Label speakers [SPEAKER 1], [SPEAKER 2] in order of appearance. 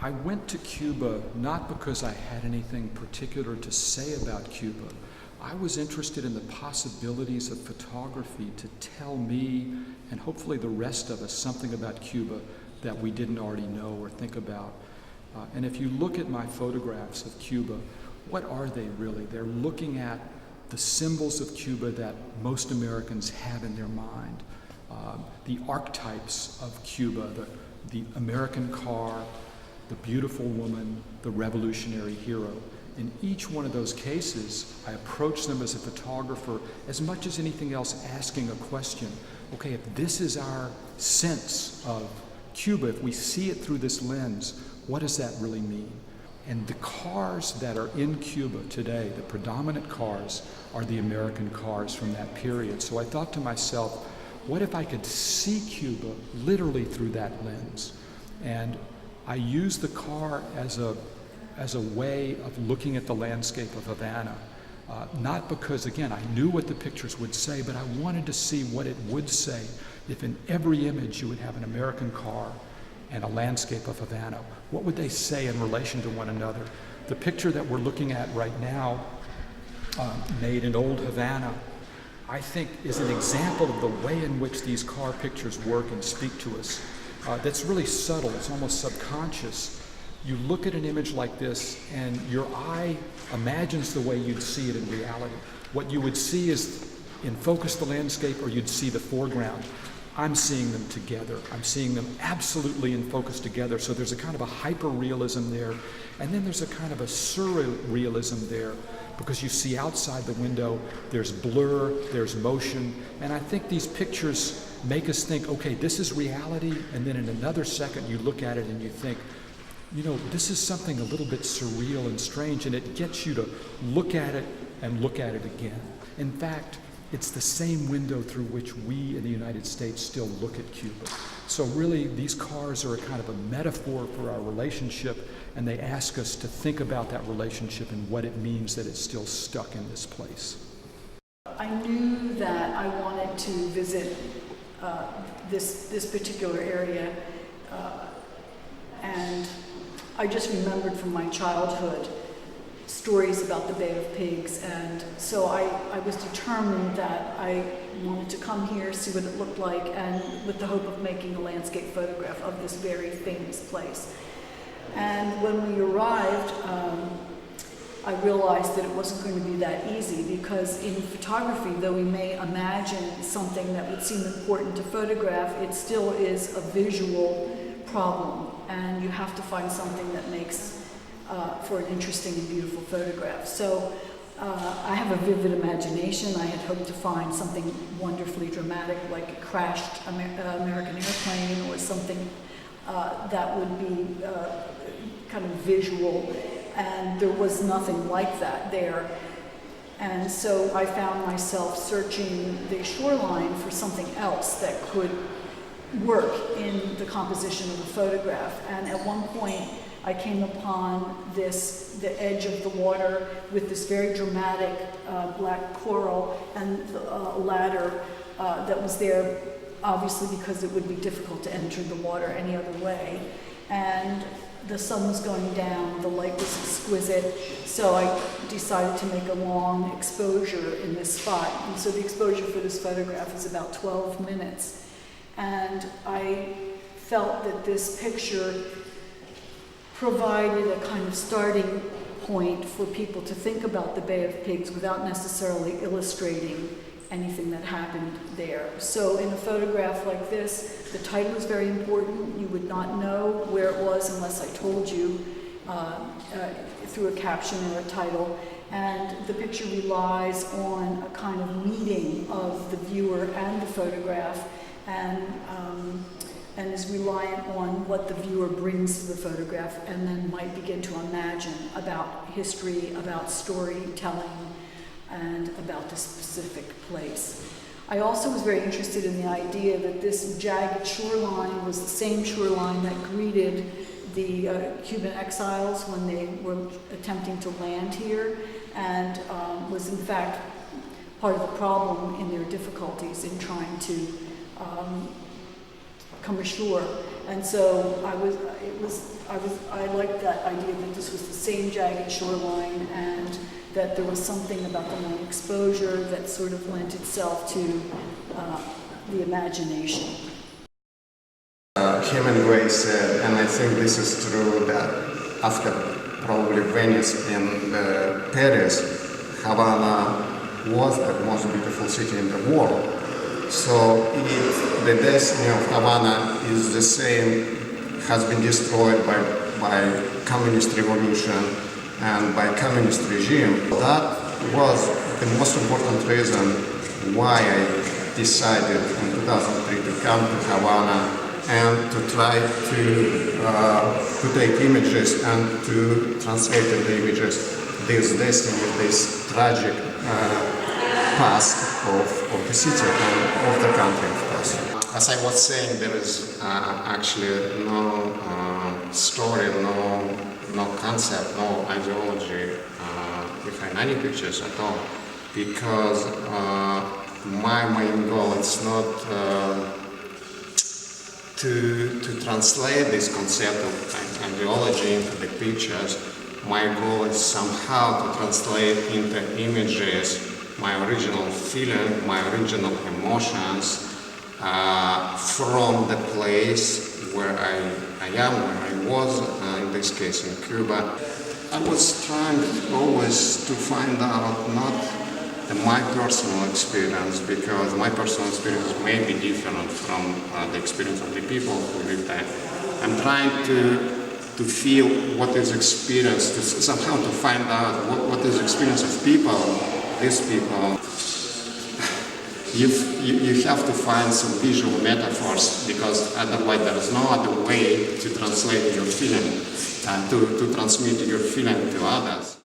[SPEAKER 1] I went to Cuba not because I had anything particular to say about Cuba. I was interested in the possibilities of photography to tell me, and hopefully the rest of us, something about Cuba that we didn't already know or think about. And if you look at my photographs of Cuba, what are they really? They're looking at the symbols of Cuba that most Americans have in their mind. The archetypes of Cuba, the American car, the beautiful woman, the revolutionary hero. In each one of those cases, I approach them as a photographer as much as anything else asking a question. Okay, if this is our sense of Cuba, if we see it through this lens, what does that really mean? And the cars that are in Cuba today, the predominant cars, are the American cars from that period. So I thought to myself, what if I could see Cuba literally through that lens? And I used the car as a way of looking at the landscape of Havana. Not because, again, I knew what the pictures would say, but I wanted to see what it would say if in every image you would have an American car and a landscape of Havana. What would they say in relation to one another? The picture that we're looking at right now, made in old Havana, I think is an example of the way in which these car pictures work and speak to us. That's really subtle, it's almost subconscious. You look at an image like this and your eye imagines the way you'd see it in reality. What you would see is in focus the landscape, or you'd see the foreground. I'm seeing them together. I'm seeing them absolutely in focus together. So there's a kind of a hyper-realism there, and then there's a kind of a surrealism there, because you see outside the window, there's blur, there's motion, and I think these pictures make us think, okay, this is reality, and then in another second you look at it and you think, you know, this is something a little bit surreal and strange, and it gets you to look at it and look at it again. In fact, it's the same window through which we in the United States still look at Cuba. So really, these cars are a kind of a metaphor for our relationship, and they ask us to think about that relationship and what it means that it's still stuck in this place.
[SPEAKER 2] I knew that I wanted to visit this particular area, and I just remembered from my childhood stories about the Bay of Pigs, and so I was determined that I wanted to come here, see what it looked like, and with the hope of making a landscape photograph of this very famous place. And when we arrived, I realized that it wasn't going to be that easy, because in photography, though we may imagine something that would seem important to photograph, it still is a visual problem, and you have to find something that makes for an interesting and beautiful photograph. So I have a vivid imagination. I had hoped to find something wonderfully dramatic, like a crashed American airplane, or something that would be kind of visual, and there was nothing like that there. And so I found myself searching the shoreline for something else that could work in the composition of the photograph. And at one point, I came upon the edge of the water with this very dramatic black coral and a ladder that was there, obviously because it would be difficult to enter the water any other way. And the sun was going down, the light was exquisite, so I decided to make a long exposure in this spot. And so the exposure for this photograph is about 12 minutes. And I felt that this picture provided a kind of starting point for people to think about the Bay of Pigs without necessarily illustrating anything that happened there. So in a photograph like this, the title is very important. You would not know where it was unless I told you through a caption or a title. And the picture relies on a kind of meeting of the viewer and the photograph, and is reliant on what the viewer brings to the photograph, and then might begin to imagine about history, about storytelling, and about the specific place. I also was very interested in the idea that this jagged shoreline was the same shoreline that greeted the Cuban exiles when they were attempting to land here, and was in fact part of the problem in their difficulties in trying to come ashore. And so I liked that idea that this was the same jagged shoreline and that there was something about the long exposure that sort of lent itself to the imagination.
[SPEAKER 3] Hemingway said, and I think this is true, that after probably Venice and Paris, Havana was the most beautiful city in the world. So the destiny of Havana is the same, has been destroyed by communist revolution and by communist regime. That was the most important reason why I decided in 2003 to come to Havana and to try to take images and to translate the images, this destiny, this tragic past of the city and of the country, of course. As I was saying, there is actually no story, no concept, no ideology behind any pictures at all, because my main goal is not to translate this concept of ideology into the pictures. My goal is somehow to translate into images my original feeling, my original emotions from the place where I am, where I was, in this case in Cuba. I was trying always to find out not my personal experience, because my personal experience may be different from the experience of the people who live there. I'm trying to feel what is experience, to somehow to find out what is experience of people, these people. You have to find some visual metaphors, because otherwise there is no other way to translate your feeling, to transmit your feeling to others.